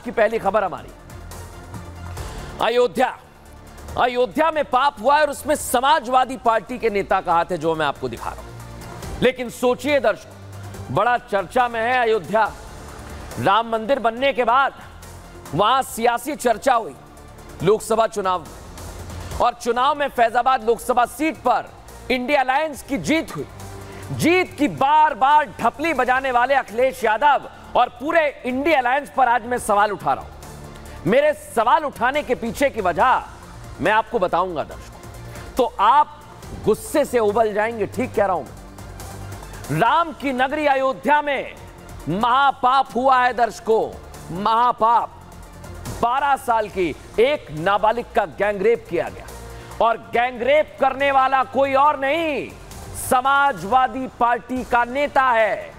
की पहली खबर हमारी अयोध्या में पाप हुआ है और उसमें समाजवादी पार्टी के नेता का हाथ है, जो मैं आपको दिखा रहा हूं। लेकिन सोचिए दर्शकों, बड़ा चर्चा में है अयोध्या। राम मंदिर बनने के बाद वहां सियासी चर्चा हुई, लोकसभा चुनाव, और चुनाव में फैजाबाद लोकसभा सीट पर इंडिया अलायंस की जीत हुई। जीत की बार बार ढपली बजाने वाले अखिलेश यादव और पूरे इंडिया अलायंस पर आज मैं सवाल उठा रहा हूं। मेरे सवाल उठाने के पीछे की वजह मैं आपको बताऊंगा दर्शकों, तो आप गुस्से से उबल जाएंगे। ठीक कह रहा हूं मैं। राम की नगरी अयोध्या में महापाप हुआ है दर्शकों, महापाप। 12 साल की एक नाबालिग का गैंगरेप किया गया, और गैंगरेप करने वाला कोई और नहीं, समाजवादी पार्टी का नेता है,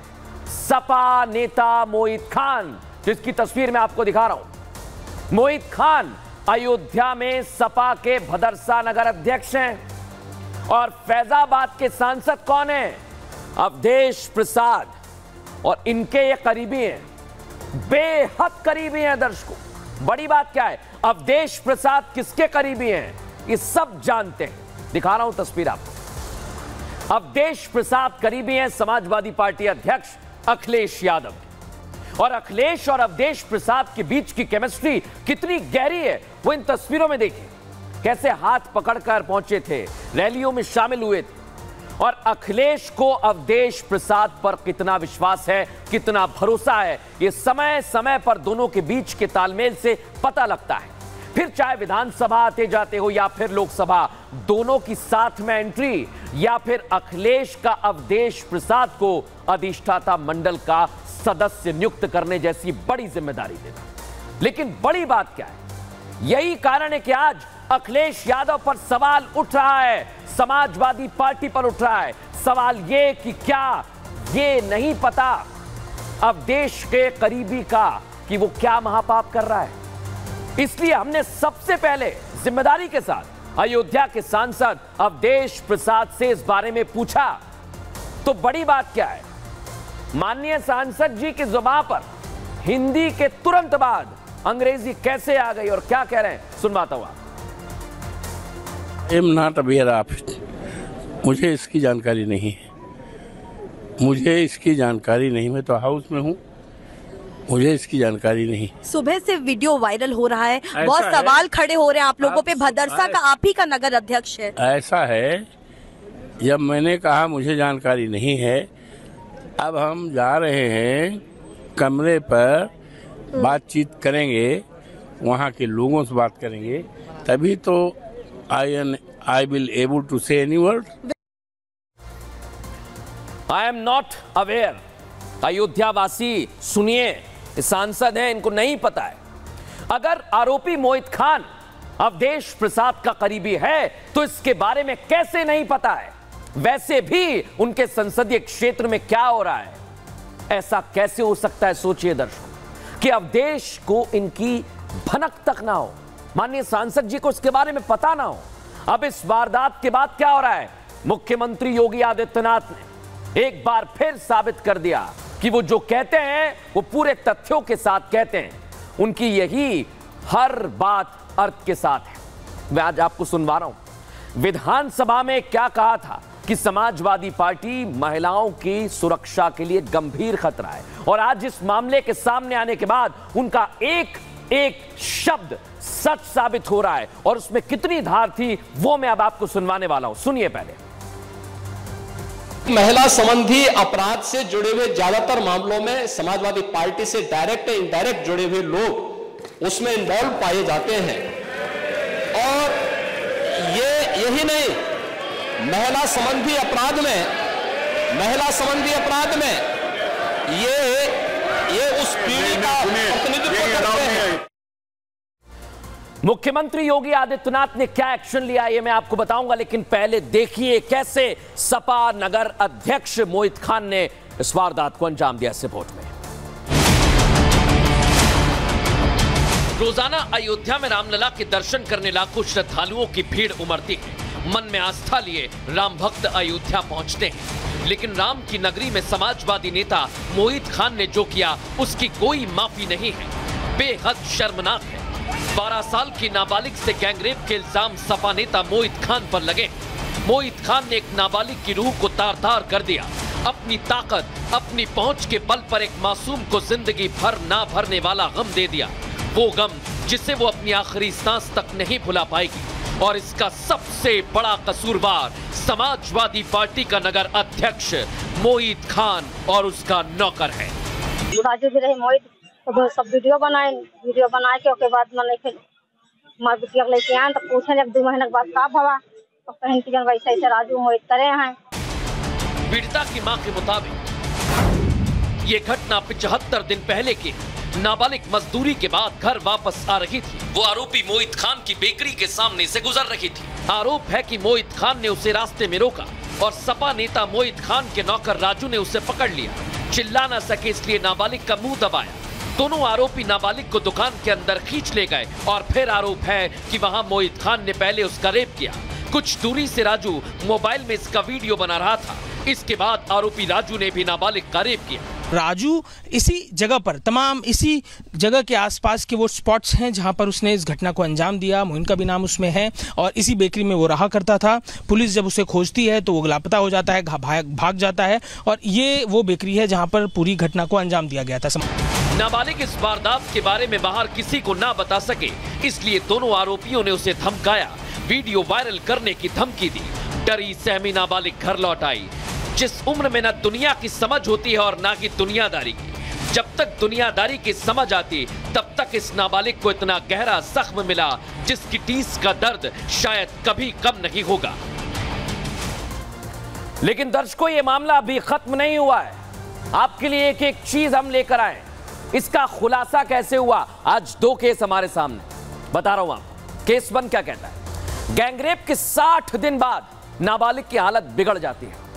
सपा नेता मोहित खान, जिसकी तस्वीर मैं आपको दिखा रहा हूं। मोहित खान अयोध्या में सपा के भदरसा नगर अध्यक्ष हैं। और फैजाबाद के सांसद कौन है? अवधेश प्रसाद, और इनके ये करीबी हैं, बेहद करीबी हैं दर्शकों। बड़ी बात क्या है, अवधेश प्रसाद किसके करीबी हैं ये सब जानते हैं। दिखा रहा हूं तस्वीर आपको। अवधेश प्रसाद करीबी हैं समाजवादी पार्टी अध्यक्ष अखिलेश यादव, और अखिलेश और अवधेश प्रसाद के बीच की केमिस्ट्री कितनी गहरी है वो इन तस्वीरों में देखिए। कैसे हाथ पकड़कर पहुंचे थे, रैलियों में शामिल हुए थे, और अखिलेश को अवधेश प्रसाद पर कितना विश्वास है, कितना भरोसा है, ये समय समय पर दोनों के बीच के तालमेल से पता लगता है। फिर चाहे विधानसभा आते जाते हो या फिर लोकसभा, दोनों की साथ में एंट्री, या फिर अखिलेश का अवधेश प्रसाद को अधिष्ठाता मंडल का सदस्य नियुक्त करने जैसी बड़ी जिम्मेदारी देना। लेकिन बड़ी बात क्या है, यही कारण है कि आज अखिलेश यादव पर सवाल उठ रहा है, समाजवादी पार्टी पर उठ रहा है। सवाल यह कि क्या ये नहीं पता अवधेश के करीबी का कि वो क्या महापाप कर रहा है। इसलिए हमने सबसे पहले जिम्मेदारी के साथ अयोध्या के सांसद अवधेश प्रसाद से इस बारे में पूछा। तो बड़ी बात क्या है, माननीय सांसद जी की जुबान पर हिंदी के तुरंत बाद अंग्रेजी कैसे आ गई और क्या कह रहे हैं, सुनवाता हुआ। I am not aware of it, मुझे इसकी जानकारी नहीं है, मुझे इसकी जानकारी नहीं। मैं तो हाउस में हूँ, मुझे इसकी जानकारी नहीं। सुबह से वीडियो वायरल हो रहा है, बहुत सवाल खड़े हो रहे हैं आप लोगों पे। भदरसा का आप ही का नगर अध्यक्ष है। ऐसा है, जब मैंने कहा मुझे जानकारी नहीं है, अब हम जा रहे हैं कमरे पर, बातचीत करेंगे, वहाँ के लोगों से बात करेंगे, तभी तो I will able to say any word. I am not aware. Ayodhya वासी सुनिए, सांसद हैं, इनको नहीं पता है। अगर आरोपी मोहित खान अवधेश प्रसाद का करीबी है तो इसके बारे में कैसे नहीं पता है? वैसे भी उनके संसदीय क्षेत्र में क्या हो रहा है, ऐसा कैसे हो सकता है? सोचिए दर्शकों कि अवधेश को इनकी भनक तक ना हो, माननीय सांसद जी को इसके बारे में पता ना हो। अब इस वारदात के बाद क्या हो रहा है, मुख्यमंत्री योगी आदित्यनाथ ने एक बार फिर साबित कर दिया कि वो जो कहते हैं वो पूरे तथ्यों के साथ कहते हैं। उनकी यही हर बात अर्थ के साथ है। मैं आज आपको सुनवा रहा हूं विधानसभा में क्या कहा था कि समाजवादी पार्टी महिलाओं की सुरक्षा के लिए गंभीर खतरा है, और आज इस मामले के सामने आने के बाद उनका एक एक शब्द सच साबित हो रहा है, और उसमें कितनी धार थी वो मैं अब आपको सुनवाने वाला हूं। सुनिए पहले। महिला संबंधी अपराध से जुड़े हुए ज्यादातर मामलों में समाजवादी पार्टी से डायरेक्ट या इनडायरेक्ट जुड़े हुए लोग उसमें इन्वॉल्व पाए जाते हैं। और यही नहीं, महिला संबंधी अपराध में ये उस पीढ़ी का प्रतिनिधित्व करते हैं। मुख्यमंत्री योगी आदित्यनाथ ने क्या एक्शन लिया ये मैं आपको बताऊंगा, लेकिन पहले देखिए कैसे सपा नगर अध्यक्ष मोहित खान ने इस वारदात को अंजाम दिया। इस रिपोर्ट में रोजाना अयोध्या में रामलला के दर्शन करने लाखों श्रद्धालुओं की भीड़ उमड़ती है। मन में आस्था लिए राम भक्त अयोध्या पहुंचते हैं, लेकिन राम की नगरी में समाजवादी नेता मोहित खान ने जो किया उसकी कोई माफी नहीं है। बेहद शर्मनाक है। 12 साल की नाबालिग से गैंगरेप के इल्जाम सपा नेता मोहित खान पर लगे। मोहित खान ने एक नाबालिग की रूह को तार-तार कर दिया। अपनी ताकत, अपनी पहुंच के बल पर एक मासूम को जिंदगी भर ना भरने वाला गम दे दिया, वो गम जिसे वो अपनी आखिरी सांस तक नहीं भुला पाएगी। और इसका सबसे बड़ा कसूरवार समाजवादी पार्टी का नगर अध्यक्ष मोहित खान और उसका नौकर है। राजू भी रहे मोहित तो सब वीडियो बनाए के ओके बाद मैंने फिर मार बिटिया लेके आए तो पूछे 2 महीने के बाद का भवा तो कहीं की जन वैसे ऐसे राजू मोहित करे हैं। पीड़िता की मां के मुताबिक ये घटना 75 दिन पहले की है। नाबालिग मजदूरी के बाद घर वापस आ रही थी। वो आरोपी मोहित खान की बेकरी के सामने से गुजर रही थी। आरोप है कि मोहित खान ने उसे रास्ते में रोका और सपा नेता मोहित खान के नौकर राजू ने उसे पकड़ लिया। चिल्ला न सके इसलिए नाबालिग का मुंह दबाया। दोनों आरोपी नाबालिग को दुकान के अंदर खींच ले गए और फिर आरोप है कि वहां मोहित खान ने पहले उसका रेप किया। कुछ दूरी से राजू मोबाइल में इसका वीडियो बना रहा था। इसके बाद आरोपी राजू ने भी नाबालिग का रेप किया। राजू इसी जगह पर इसी जगह के आसपास के वो स्पॉट्स हैं जहां पर उसने इस घटना को अंजाम दिया। मोहिन का भी नाम उसमें है और इसी बेकरी में वो रहा करता था। पुलिस जब उसे खोजती है तो वो लापता हो जाता है, भाग जाता है और ये वो बेकरी है जहां पर पूरी घटना को अंजाम दिया गया था। नाबालिग इस वारदात के बारे में बाहर किसी को ना बता सके, इसलिए दोनों आरोपियों ने उसे धमकाया, वीडियो वायरल करने की धमकी दी। डरी सहमी नाबालिग घर लौट आई। जिस उम्र में न दुनिया की समझ होती है और ना की दुनियादारी की। जब तक दुनियादारी की समझ आती तब तक इस नाबालिग को इतना गहरा जख्म मिला जिसकी टीस का दर्द शायद कभी कम नहीं होगा। लेकिन दर्शकों, ये मामला अभी खत्म नहीं हुआ है। आपके लिए एक एक चीज हम लेकर आए। इसका खुलासा कैसे हुआ, आज 2 केस हमारे सामने बता रहा हूं आपको। केस 1 क्या कहता है? गैंगरेप के 60 दिन बाद नाबालिग की हालत बिगड़ जाती है।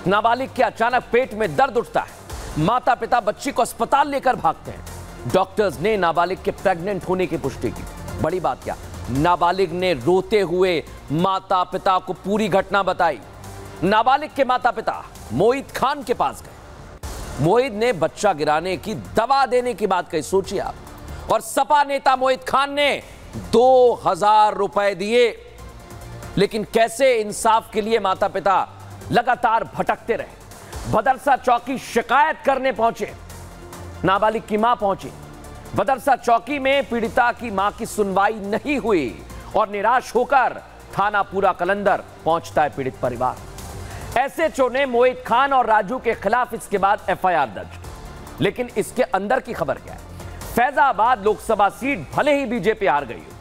नाबालिग के अचानक पेट में दर्द उठता है। माता पिता बच्ची को अस्पताल लेकर भागते हैं। डॉक्टर्स ने नाबालिग के प्रेग्नेंट होने की पुष्टि की। बड़ी बात क्या, नाबालिग ने रोते हुए माता पिता को पूरी घटना बताई। नाबालिग के माता पिता मोहित खान के पास गए। मोहित ने बच्चा गिराने की दवा देने की बात कही, सोचिए आप। और सपा नेता मोहित खान ने 2000 रुपए दिए। लेकिन कैसे इंसाफ के लिए माता पिता लगातार भटकते रहे। बदरसा चौकी शिकायत करने पहुंचे। नाबालिग की मां पहुंची। बदरसा चौकी में पीड़िता की मां की सुनवाई नहीं हुई और निराश होकर थाना पूरा कलंदर पहुंचता है पीड़ित परिवार। एसएचओ ने मोहित खान और राजू के खिलाफ इसके बाद एफआईआर दर्ज। लेकिन इसके अंदर की खबर क्या है? फैजाबाद लोकसभा सीट भले ही बीजेपी हार गई हो,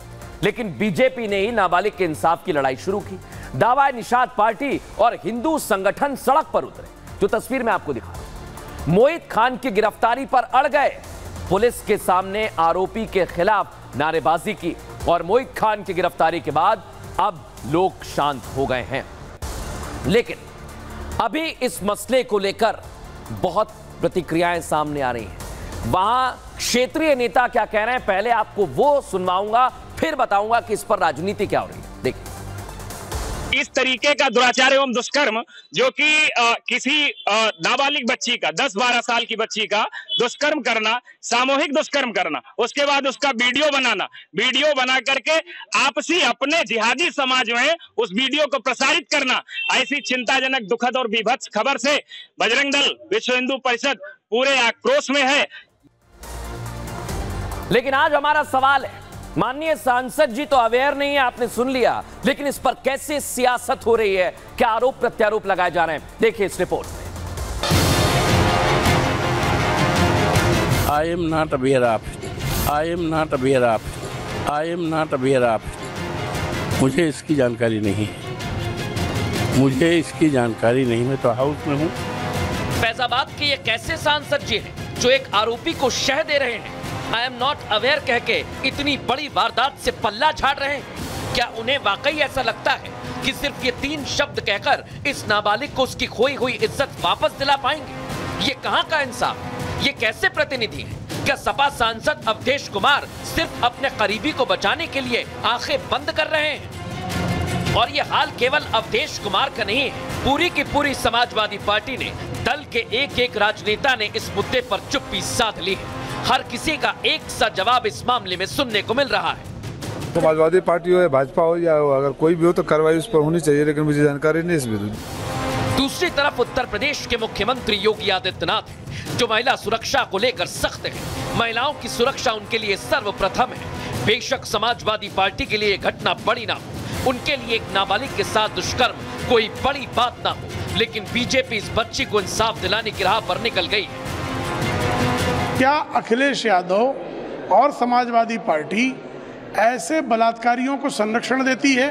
लेकिन बीजेपी ने ही नाबालिग के इंसाफ की लड़ाई शुरू की। दावा निषाद पार्टी और हिंदू संगठन सड़क पर उतरे, जो तस्वीर में आपको दिखा रहा हूं। मोहित खान की गिरफ्तारी पर अड़ गए। पुलिस के सामने आरोपी के खिलाफ नारेबाजी की और मोहित खान की गिरफ्तारी के बाद अब लोग शांत हो गए हैं। लेकिन अभी इस मसले को लेकर बहुत प्रतिक्रियाएं सामने आ रही हैं। वहां क्षेत्रीय नेता क्या कह रहे हैं, पहले आपको वो सुनवाऊंगा, फिर बताऊंगा कि इस पर राजनीति क्या हो रही है। देखिए, इस तरीके का दुराचार एवं दुष्कर्म जो कि किसी नाबालिग बच्ची का 10-12 साल की बच्ची का दुष्कर्म करना, सामूहिक दुष्कर्म करना, उसके बाद उसका वीडियो बनाना, वीडियो बना करके आपसी अपने जिहादी समाज में उस वीडियो को प्रसारित करना, ऐसी चिंताजनक, दुखद और विभत्स खबर से बजरंग दल, विश्व हिंदू परिषद पूरे आक्रोश में है। लेकिन आज हमारा सवाल है, माननीय सांसद जी तो अवेयर नहीं है, आपने सुन लिया, लेकिन इस पर कैसे सियासत हो रही है, क्या आरोप प्रत्यारोप लगाए जा रहे हैं, देखिए इस रिपोर्ट में। I am not aware of it. I am not aware of it. I am not aware of it. मुझे इसकी जानकारी नहीं है। मुझे इसकी जानकारी नहीं, मैं तो हाउस में हूँ। फैजाबाद के ये कैसे सांसद जी हैं जो एक आरोपी को शह दे रहे हैं? आई एम नॉट अवेयर कह के इतनी बड़ी वारदात से पल्ला झाड़ रहे हैं। क्या उन्हें वाकई ऐसा लगता है कि सिर्फ ये 3 शब्द कहकर इस नाबालिग को उसकी खोई हुई इज्जत वापस दिला पाएंगे? ये कहां का इंसाफ? ये कैसे प्रतिनिधि है? क्या सपा सांसद अवधेश कुमार सिर्फ अपने करीबी को बचाने के लिए आंखें बंद कर रहे हैं? और ये हाल केवल अवधेश कुमार का नहीं है, पूरी की पूरी समाजवादी पार्टी ने, दल के एक एक राजनेता ने इस मुद्दे पर चुप्पी साध ली है। हर किसी का एक सा जवाब इस मामले में सुनने को मिल रहा है। समाजवादी पार्टी हो या भाजपा हो या अगर कोई भी हो तो कार्रवाई उस पर होनी चाहिए, लेकिन मुझे जानकारी नहीं इस विरुद्ध। दूसरी तरफ उत्तर प्रदेश के मुख्यमंत्री योगी आदित्यनाथ हैं, जो महिला सुरक्षा को लेकर सख्त हैं। महिलाओं की सुरक्षा उनके लिए सर्वप्रथम है। बेशक समाजवादी पार्टी के लिए ये घटना बड़ी ना हो, उनके लिए एक नाबालिग के साथ दुष्कर्म कोई बड़ी बात ना हो, लेकिन बीजेपी इस बच्ची को इंसाफ दिलाने की राह पर निकल गई है। क्या अखिलेश यादव और समाजवादी पार्टी ऐसे बलात्कारियों को संरक्षण देती है?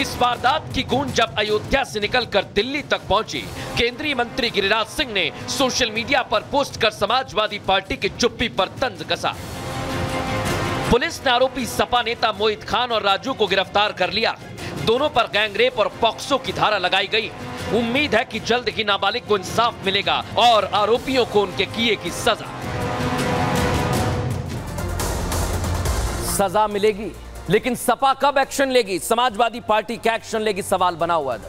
इस वारदात की गूंज जब अयोध्या से निकलकर दिल्ली तक पहुंची, केंद्रीय मंत्री गिरिराज सिंह ने सोशल मीडिया पर पोस्ट कर समाजवादी पार्टी की चुप्पी पर तंज कसा। पुलिस ने आरोपी सपा नेता मोहित खान और राजू को गिरफ्तार कर लिया। दोनों पर गैंगरेप और पॉक्सो की धारा लगाई गई। उम्मीद है कि जल्द ही नाबालिग को इंसाफ मिलेगा और आरोपियों को उनके किए की सजा मिलेगी। लेकिन सपा कब एक्शन लेगी, समाजवादी पार्टी क्या एक्शन लेगी, सवाल बना हुआ है।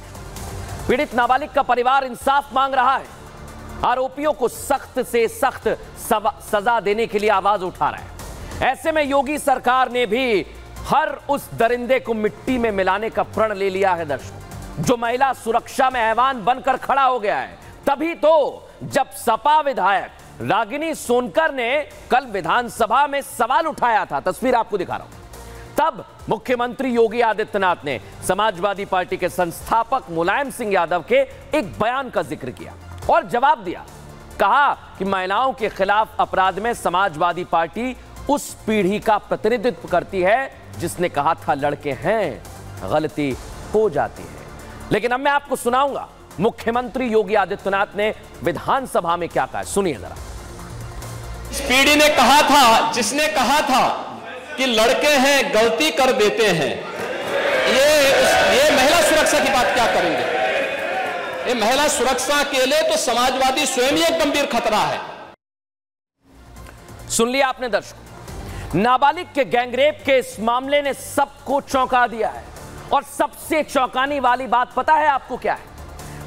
पीड़ित नाबालिग का परिवार इंसाफ मांग रहा है, आरोपियों को सख्त से सख्त सजा देने के लिए आवाज उठा रहा है। ऐसे में योगी सरकार ने भी हर उस दरिंदे को मिट्टी में मिलाने का प्रण ले लिया है दर्शकों, जो महिला सुरक्षा में ऐवान बनकर खड़ा हो गया है। तभी तो जब सपा विधायक रागिनी सोनकर ने कल विधानसभा में सवाल उठाया था, तस्वीर आपको दिखा रहा हूं, तब मुख्यमंत्री योगी आदित्यनाथ ने समाजवादी पार्टी के संस्थापक मुलायम सिंह यादव के एक बयान का जिक्र किया और जवाब दिया। कहा कि महिलाओं के खिलाफ अपराध में समाजवादी पार्टी उस पीढ़ी का प्रतिनिधित्व करती है जिसने कहा था लड़के हैं, गलती हो जाती है। लेकिन अब मैं आपको सुनाऊंगा मुख्यमंत्री योगी आदित्यनाथ ने विधानसभा में क्या कहा, सुनिए जरा। इस पीढ़ी ने कहा था, जिसने कहा था कि लड़के हैं गलती कर देते हैं, ये महिला सुरक्षा की बात क्या करेंगे? ये महिला सुरक्षा के लिए तो समाजवादी स्वयं ही एक गंभीर खतरा है। सुन लिया आपने दर्शकों, नाबालिग के गैंगरेप के इस मामले ने सबको चौंका दिया है। और सबसे चौंकाने वाली बात पता है आपको क्या है?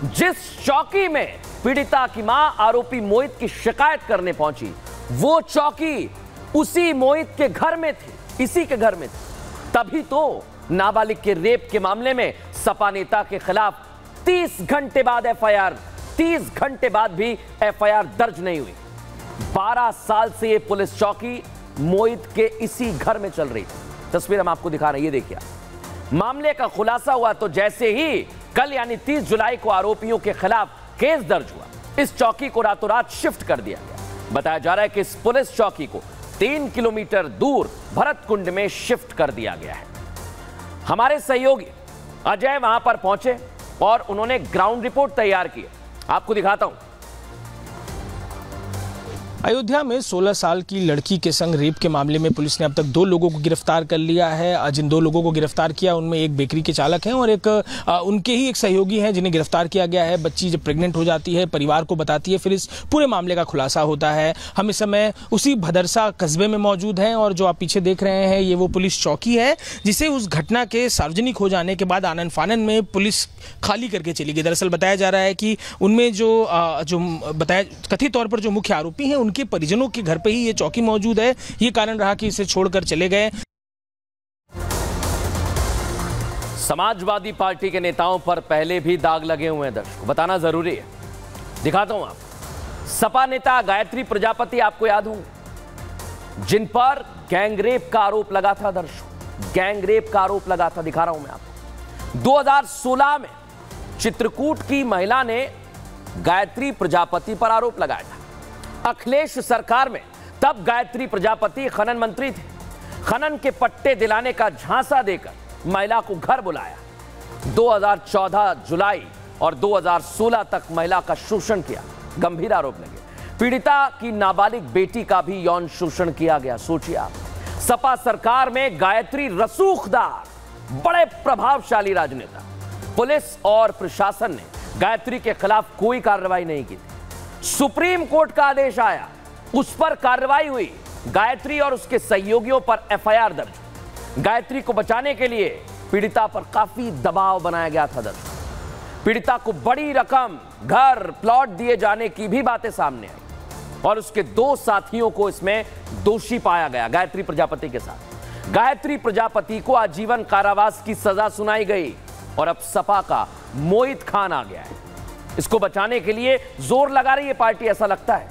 जिस चौकी में पीड़िता की मां आरोपी मोहित की शिकायत करने पहुंची, वो चौकी उसी मोहित के घर में थी, इसी के घर में थी। तभी तो नाबालिग के रेप के मामले में सपा नेता के खिलाफ 30 घंटे बाद एफआईआर, 30 घंटे बाद भी एफआईआर दर्ज नहीं हुई। 12 साल से ये पुलिस चौकी मोहित के इसी घर में चल रही थी। तस्वीर हम आपको दिखा रहे हैं, ये देखिए। मामले का खुलासा हुआ तो जैसे ही कल यानी 30 जुलाई को आरोपियों के खिलाफ केस दर्ज हुआ, इस चौकी को रातों रात शिफ्ट कर दिया गया। बताया जा रहा है कि इस पुलिस चौकी को 3 किलोमीटर दूर भरतकुंड में शिफ्ट कर दिया गया है। हमारे सहयोगी अजय वहां पर पहुंचे और उन्होंने ग्राउंड रिपोर्ट तैयार की, आपको दिखाता हूं। अयोध्या में 16 साल की लड़की के संग रेप के मामले में पुलिस ने अब तक 2 लोगों को गिरफ्तार कर लिया है। जिन 2 लोगों को गिरफ्तार किया उनमें एक बेकरी के चालक हैं और एक उनके ही एक सहयोगी हैं जिन्हें गिरफ्तार किया गया है। बच्ची जब प्रेग्नेंट हो जाती है, परिवार को बताती है, फिर इस पूरे मामले का खुलासा होता है। हम इस समय उसी भदरसा कस्बे में मौजूद हैं और जो आप पीछे देख रहे हैं ये वो पुलिस चौकी है जिसे उस घटना के सार्वजनिक हो जाने के बाद आनन फानन में पुलिस खाली करके चली गई। दरअसल बताया जा रहा है कि उनमें जो बताया कथित तौर पर जो मुख्य आरोपी हैं उनके परिजनों के घर पे ही ये चौकी मौजूद है। ये कारण रहा कि इसे छोड़कर चले गए। समाजवादी पार्टी के नेताओं पर पहले भी दाग लगे हुए हैं दर्शकों, बताना जरूरी है। दिखाता हूं आप। सपा नेता गायत्री प्रजापति आपको याद होंगे, जिन पर गैंगरेप का आरोप लगा था दर्शकों, गैंगरेप का आरोप लगा था। दिखा रहा हूं मैं आपको। 2016 में चित्रकूट की महिला ने गायत्री प्रजापति पर आरोप लगाया था। अखिलेश सरकार में तब गायत्री प्रजापति खनन मंत्री थे। खनन के पट्टे दिलाने का झांसा देकर महिला को घर बुलाया। 2014 जुलाई और 2016 तक महिला का शोषण किया, गंभीर आरोप लगे। पीड़िता की नाबालिग बेटी का भी यौन शोषण किया गया। सोचिए आप, सपा सरकार में गायत्री रसूखदार, बड़े प्रभावशाली राजनेता। पुलिस और प्रशासन ने गायत्री के खिलाफ कोई कार्रवाई नहीं की थी। सुप्रीम कोर्ट का आदेश आया, उस पर कार्रवाई हुई। गायत्री और उसके सहयोगियों पर एफआईआर दर्ज। गायत्री को बचाने के लिए पीड़िता पर काफी दबाव बनाया गया था दर्ज। पीड़िता को बड़ी रकम, घर, प्लॉट दिए जाने की भी बातें सामने आई और उसके 2 साथियों को इसमें दोषी पाया गया, गायत्री प्रजापति के साथ। गायत्री प्रजापति को आजीवन कारावास की सजा सुनाई गई और अब सपा का मोहित खान आ गया है। इसको बचाने के लिए जोर लगा रही है पार्टी, ऐसा लगता है,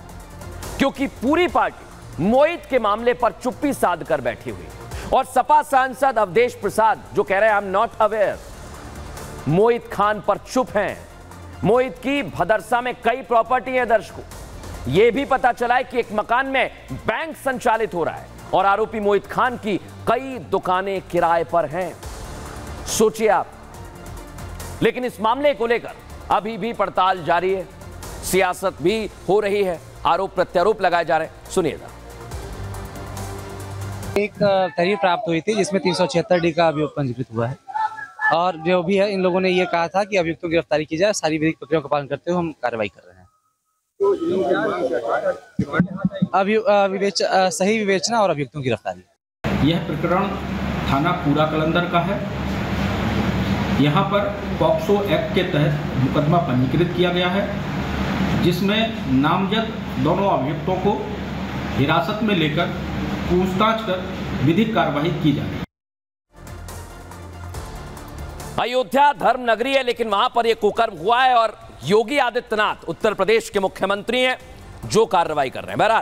क्योंकि पूरी पार्टी मोहित के मामले पर चुप्पी साध कर बैठी हुई और सपा सांसद अवधेश प्रसाद जो कह रहे हैं आई एम नॉट अवेयर, मोहित खान पर चुप हैं। मोहित की भदरसा में कई प्रॉपर्टी है दर्शकों, यह भी पता चला है कि एक मकान में बैंक संचालित हो रहा है और आरोपी मोहित खान की कई दुकानें किराए पर हैं। सोचिए आप। लेकिन इस मामले को लेकर अभी भी पड़ताल जारी है, सियासत भी हो रही है, आरोप प्रत्यारोप लगाए जा रहे हैं। सुनिएगा। एक तहरीर प्राप्त हुई थी जिसमें 376D का अभियोग पंजीकृत हुआ है और जो भी है इन लोगों ने ये कहा था कि अभियुक्तों की गिरफ्तारी की जाए, सारी विधिक प्रक्रिया का पालन करते हुए हम कार्रवाई कर रहे हैं। सही विवेचना और अभियुक्तों की गिरफ्तारी। यह प्रकरण थाना पूरा कलंदर का है। यहाँ पर पॉक्सो एक्ट के तहत मुकदमा पंजीकृत किया गया है, जिसमें नामजद दोनों अभियुक्तों को हिरासत में लेकर पूछताछ कर विधिक कार्रवाई की जाएगी। अयोध्या धर्म नगरी है, लेकिन वहां पर यह कुकर्म हुआ है और योगी आदित्यनाथ उत्तर प्रदेश के मुख्यमंत्री हैं जो कार्रवाई कर रहे हैं। बहरहाल